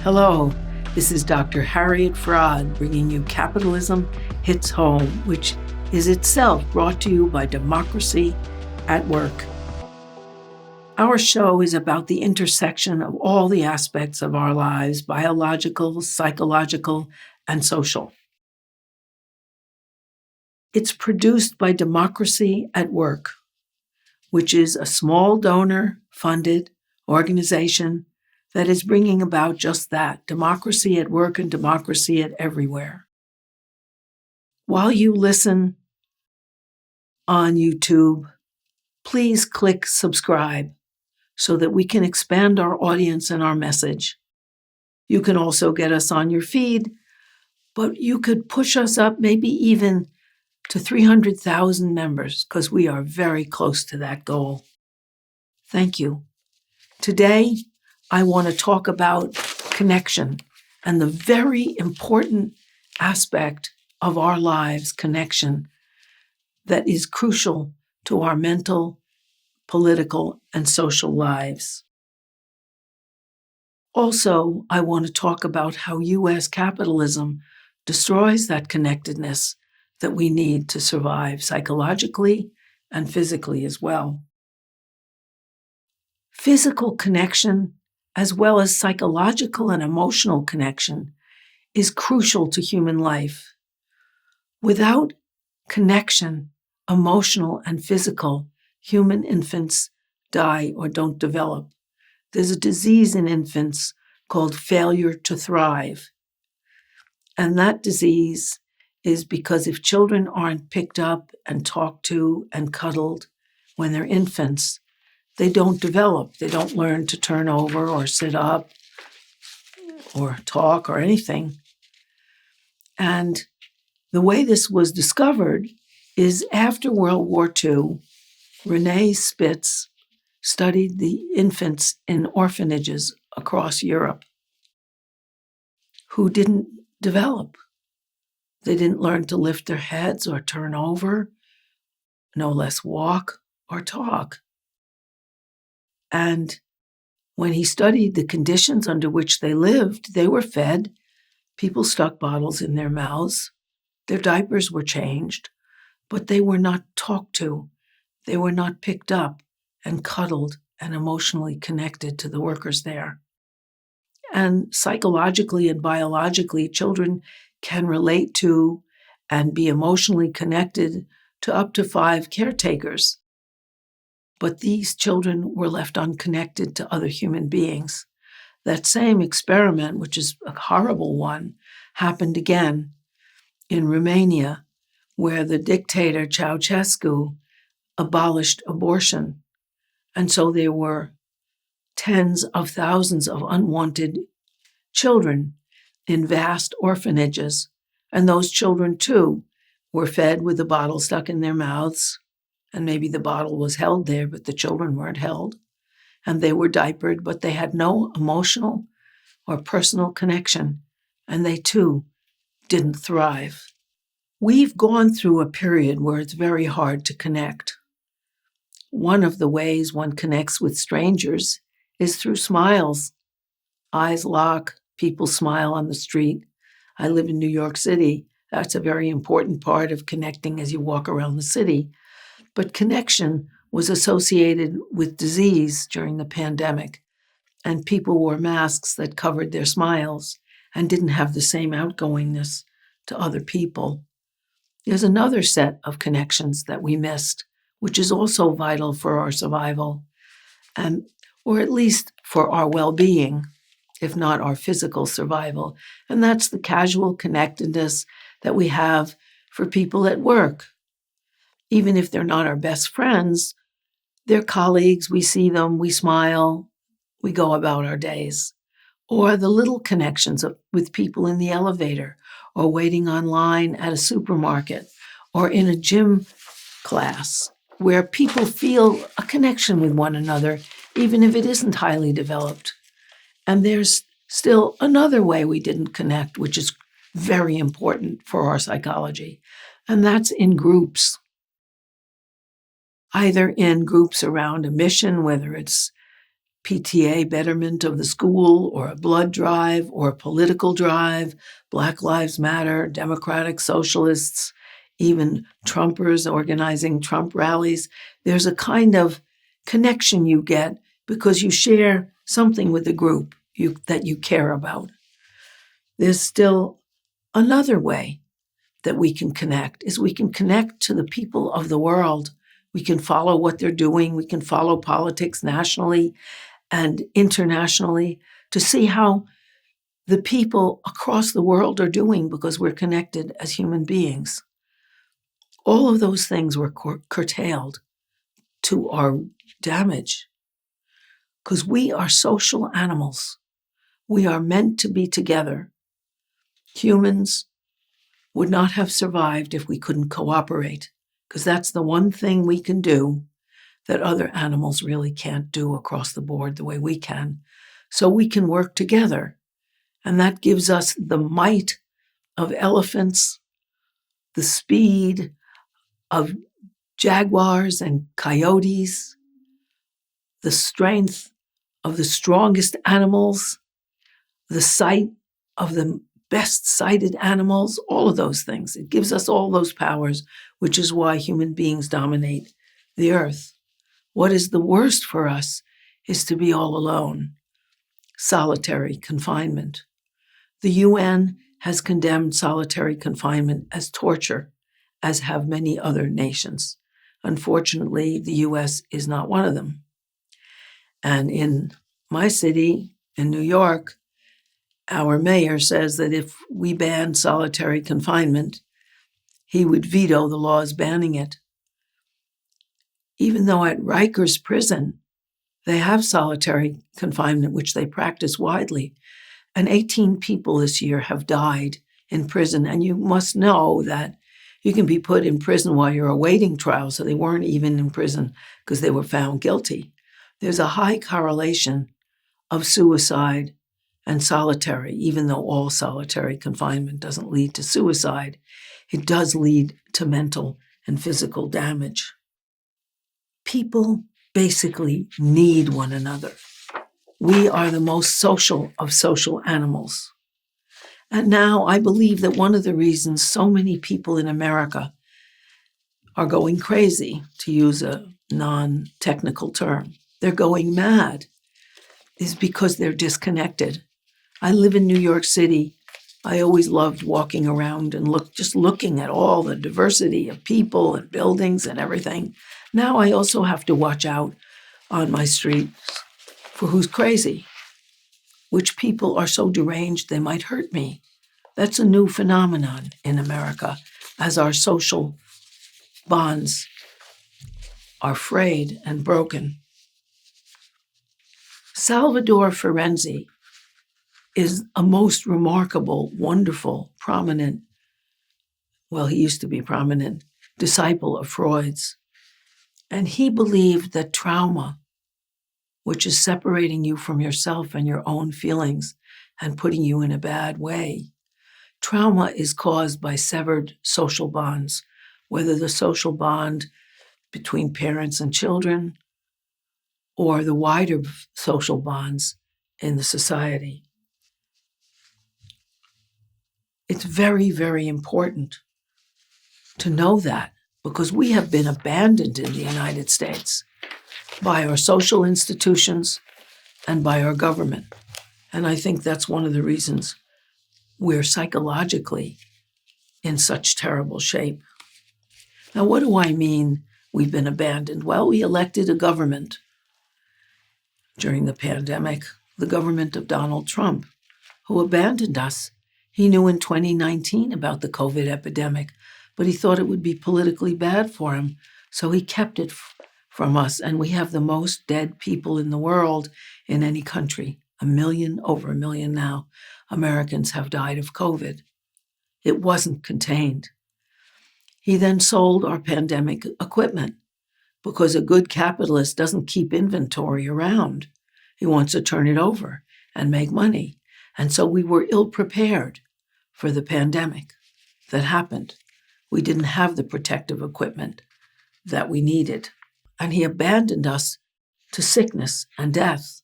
Hello, this is Dr. Harriet Fraad bringing you Capitalism Hits Home, which is itself brought to you by Democracy at Work. Our show is about the intersection of all the aspects of our lives, biological, psychological, and social. It's produced by Democracy at Work, which is a small donor-funded organization that is bringing about just that, democracy at work and democracy at everywhere. While you listen on YouTube, please click subscribe so that we can expand our audience and our message. You can also get us on your feed, but you could push us up maybe even to 300,000 members because we are very close to that goal. Thank you. Today, I want to talk about connection and the very important aspect of our lives, connection, that is crucial to our mental, political, and social lives. Also, I want to talk about how U.S. capitalism destroys that connectedness that we need to survive psychologically and physically as well. Physical connection, as well as psychological and emotional connection, is crucial to human life. Without connection, emotional and physical, human infants die or don't develop. There's a disease in infants called failure to thrive. And that disease is because if children aren't picked up and talked to and cuddled when they're infants, they don't develop. They don't learn to turn over or sit up or talk or anything. And the way this was discovered is after World War II, Renee Spitz studied the infants in orphanages across Europe who didn't develop. They didn't learn to lift their heads or turn over, no less walk or talk. And when he studied the conditions under which they lived, they were fed, people stuck bottles in their mouths, their diapers were changed, but they were not talked to. They were not picked up and cuddled and emotionally connected to the workers there. And psychologically and biologically, children can relate to and be emotionally connected to up to 5 caretakers. But these children were left unconnected to other human beings. That same experiment, which is a horrible one, happened again in Romania, where the dictator Ceausescu abolished abortion. And so there were tens of thousands of unwanted children in vast orphanages. And those children, too, were fed with a bottle stuck in their mouths. And maybe the bottle was held there, but the children weren't held. And they were diapered, but they had no emotional or personal connection. And they, too, didn't thrive. We've gone through a period where it's very hard to connect. One of the ways one connects with strangers is through smiles. Eyes lock, people smile on the street. I live in New York City. That's a very important part of connecting as you walk around the city. But connection was associated with disease during the pandemic, and people wore masks that covered their smiles and didn't have the same outgoingness to other people. There's another set of connections that we missed, which is also vital for our survival, or at least for our well-being, if not our physical survival. And that's the casual connectedness that we have for people at work. Even if they're not our best friends, they're colleagues, we see them, we smile, we go about our days. Or the little connections with people in the elevator, or waiting online at a supermarket, or in a gym class, where people feel a connection with one another, even if it isn't highly developed. And there's still another way we didn't connect, which is very important for our psychology, and that's in groups. Either in groups around a mission, whether it's PTA betterment of the school, or a blood drive, or a political drive, Black Lives Matter, Democratic Socialists, even Trumpers organizing Trump rallies. There's a kind of connection you get because you share something with the group that you care about. There's still another way that we can connect, is we can connect to the people of the world. We can follow what they're doing. We can follow politics nationally and internationally to see how the people across the world are doing because we're connected as human beings. All of those things were curtailed to our damage because we are social animals. We are meant to be together. Humans would not have survived if we couldn't cooperate, because that's the one thing we can do that other animals really can't do across the board the way we can. So we can work together. And that gives us the might of elephants, the speed of jaguars and coyotes, the strength of the strongest animals, the sight of the best sighted animals, all of those things. It gives us all those powers, which is why human beings dominate the earth. What is the worst for us is to be all alone, solitary confinement. The UN has condemned solitary confinement as torture, as have many other nations. Unfortunately, the US is not one of them. And in my city, in New York, our mayor says that if we ban solitary confinement, he would veto the laws banning it. Even though at Rikers prison, they have solitary confinement, which they practice widely. And 18 people this year have died in prison. And you must know that you can be put in prison while you're awaiting trial. So they weren't even in prison because they were found guilty. There's a high correlation of suicide and solitary, even though all solitary confinement doesn't lead to suicide. It does lead to mental and physical damage. People basically need one another. We are the most social of social animals. And now I believe that one of the reasons so many people in America are going crazy, to use a non-technical term, they're going mad, is because they're disconnected. I live in New York City. I always loved walking around and looking at all the diversity of people and buildings and everything. Now I also have to watch out on my street for who's crazy, which people are so deranged they might hurt me. That's a new phenomenon in America as our social bonds are frayed and broken. Salvador Ferenczi is a most remarkable, wonderful, prominent, well, he used to be prominent, disciple of Freud's. And he believed that trauma, which is separating you from yourself and your own feelings and putting you in a bad way, trauma is caused by severed social bonds, whether the social bond between parents and children or the wider social bonds in the society. It's very, very important to know that because we have been abandoned in the United States by our social institutions and by our government. And I think that's one of the reasons we're psychologically in such terrible shape. Now, what do I mean we've been abandoned? Well, we elected a government during the pandemic, the government of Donald Trump, who abandoned us. He knew in 2019 about the COVID epidemic, but he thought it would be politically bad for him, so he kept it from us. And we have the most dead people in the world in any country. 1 million, over 1 million now, Americans have died of COVID. It wasn't contained. He then sold our pandemic equipment because a good capitalist doesn't keep inventory around. He wants to turn it over and make money. And so we were ill-prepared for the pandemic that happened. We didn't have the protective equipment that we needed. And he abandoned us to sickness and death.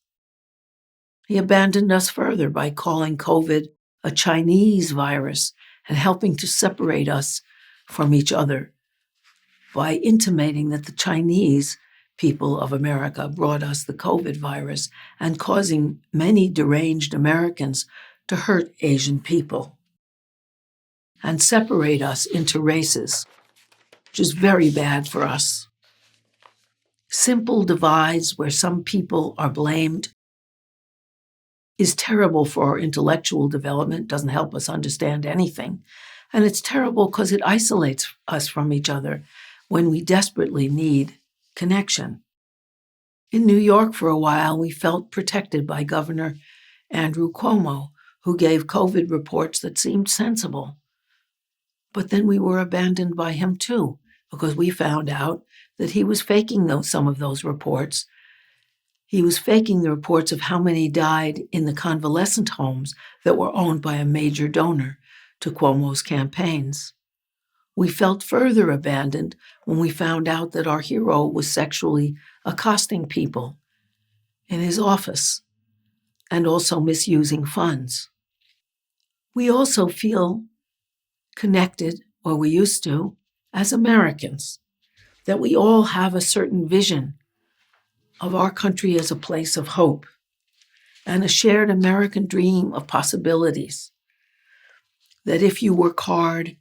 He abandoned us further by calling COVID a Chinese virus and helping to separate us from each other by intimating that the Chinese people of America brought us the COVID virus and causing many deranged Americans to hurt Asian people and separate us into races, which is very bad for us. Simple divides where some people are blamed is terrible for our intellectual development, doesn't help us understand anything. And it's terrible because it isolates us from each other when we desperately need connection. In New York for a while, we felt protected by Governor Andrew Cuomo, who gave COVID reports that seemed sensible. But then we were abandoned by him too, because we found out that he was faking some of those reports. He was faking the reports of how many died in the convalescent homes that were owned by a major donor to Cuomo's campaigns. We felt further abandoned when we found out that our hero was sexually accosting people in his office and also misusing funds. We also feel connected, or we used to, as Americans, that we all have a certain vision of our country as a place of hope and a shared American dream of possibilities. That if you work hard,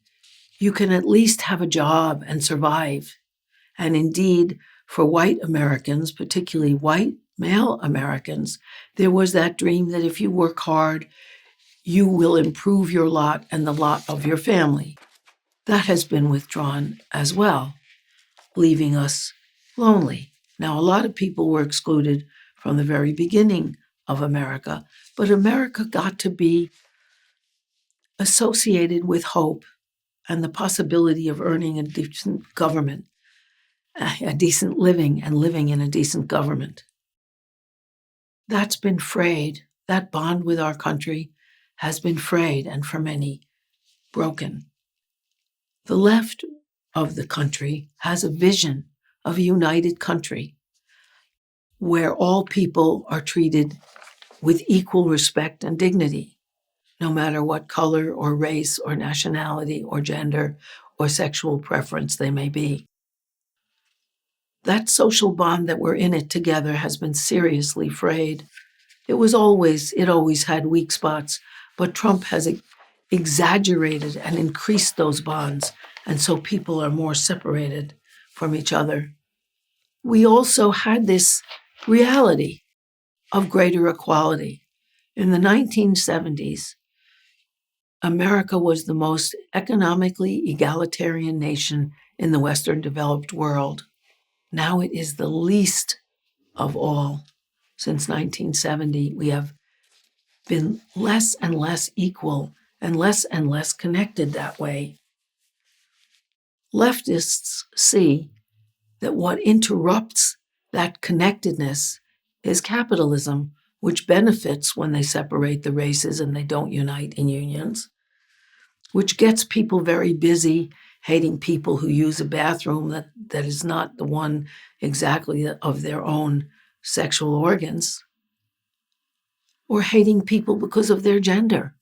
you can at least have a job and survive. And indeed, for white Americans, particularly white male Americans, there was that dream that if you work hard, you will improve your lot and the lot of your family. That has been withdrawn as well, leaving us lonely. Now, a lot of people were excluded from the very beginning of America, but America got to be associated with hope and the possibility of earning a decent government, a decent living, and living in a decent government. That's been frayed. That bond with our country has been frayed and for many broken. The left of the country has a vision of a united country where all people are treated with equal respect and dignity, no matter what color or race or nationality or gender or sexual preference they may be. That social bond that we're in it together has been seriously frayed. It always had weak spots, but Trump has exaggerated and increased those bonds, and so people are more separated from each other. We also had this reality of greater equality. In the 1970s, America was the most economically egalitarian nation in the Western developed world. Now it is the least of all. Since 1970, we have been less and less equal and less connected that way. Leftists see that what interrupts that connectedness is capitalism, which benefits when they separate the races and they don't unite in unions, which gets people very busy hating people who use a bathroom that is not the one exactly of their own sexual organs, or hating people because of their gender,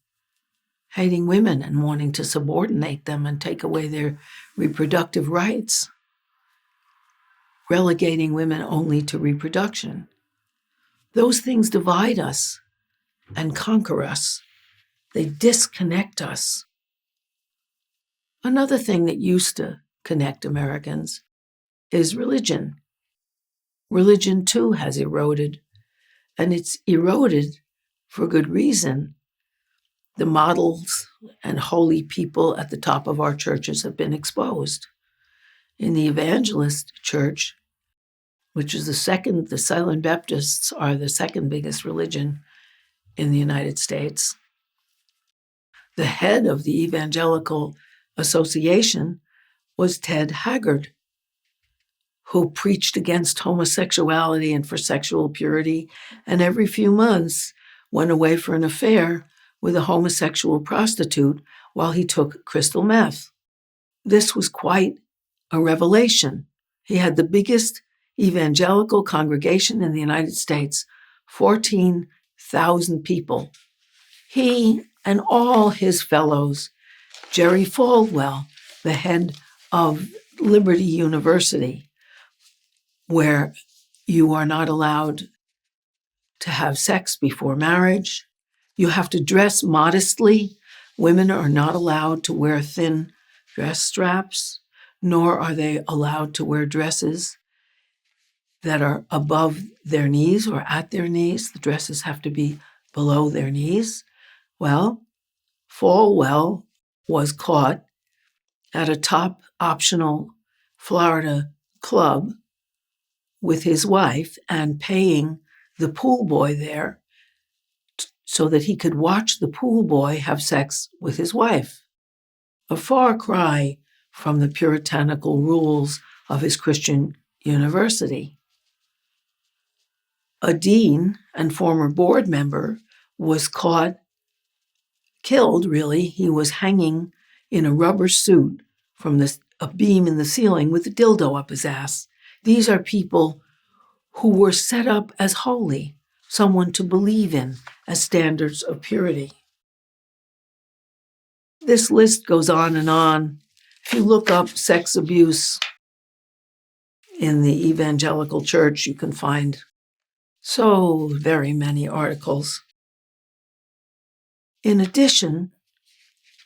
hating women and wanting to subordinate them and take away their reproductive rights, relegating women only to reproduction. Those things divide us and conquer us. They disconnect us. Another thing that used to connect Americans is religion. Religion, too, has eroded, and it's eroded for good reason. The models and holy people at the top of our churches have been exposed. In the evangelist church, which is the Southern Baptists are the second biggest religion in the United States. The head of the Evangelical Association was Ted Haggard, who preached against homosexuality and for sexual purity, and every few months went away for an affair with a homosexual prostitute while he took crystal meth. This was quite a revelation. He had the biggest evangelical congregation in the United States, 14 100,000 people. He and all his fellows, Jerry Falwell, the head of Liberty University, where you are not allowed to have sex before marriage. You have to dress modestly. Women are not allowed to wear thin dress straps, nor are they allowed to wear dresses that are above their knees or at their knees. The dresses have to be below their knees. Well, Falwell was caught at a top optional Florida club with his wife and paying the pool boy there so that he could watch the pool boy have sex with his wife. A far cry from the puritanical rules of his Christian university. A dean and former board member was caught, killed really. He was hanging in a rubber suit from a beam in the ceiling with a dildo up his ass. These are people who were set up as holy, someone to believe in as standards of purity. This list goes on and on. If you look up sex abuse in the evangelical church, you can find so very many articles. In addition,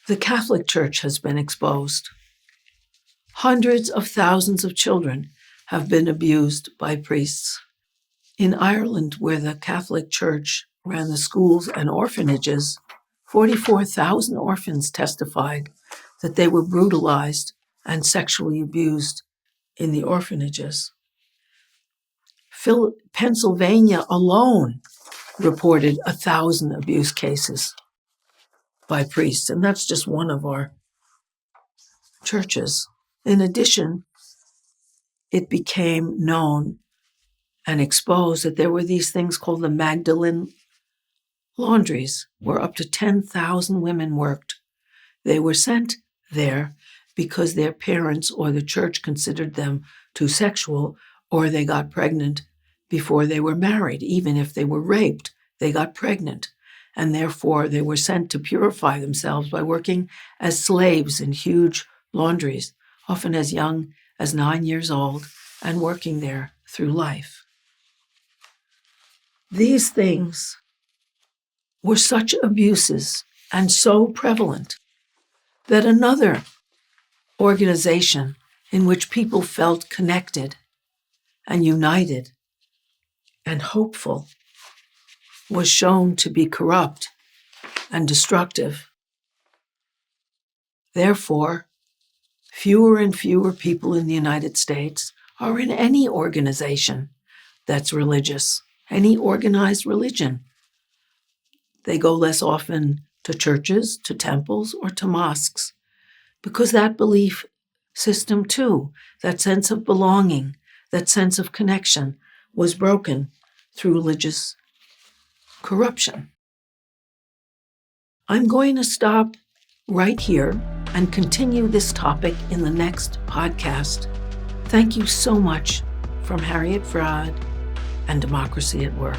the Catholic Church has been exposed. Hundreds of thousands of children have been abused by priests. In Ireland, where the Catholic Church ran the schools and orphanages, 44,000 orphans testified that they were brutalized and sexually abused in the orphanages. Pennsylvania alone reported 1,000 abuse cases by priests, and that's just one of our churches. In addition, it became known and exposed that there were these things called the Magdalene laundries, where up to 10,000 women worked. They were sent there because their parents or the church considered them too sexual, or they got pregnant before they were married. Even if they were raped, they got pregnant. And therefore, they were sent to purify themselves by working as slaves in huge laundries, often as young as 9 years old, and working there through life. These things were such abuses and so prevalent that another organization in which people felt connected and united and hopeful was shown to be corrupt and destructive. Therefore, fewer and fewer people in the United States are in any organization that's religious, any organized religion. They go less often to churches, to temples, or to mosques, because that belief system too, that sense of belonging, that sense of connection, was broken through religious corruption. I'm going to stop right here and continue this topic in the next podcast. Thank you so much from Harriet Fraad and Democracy at Work.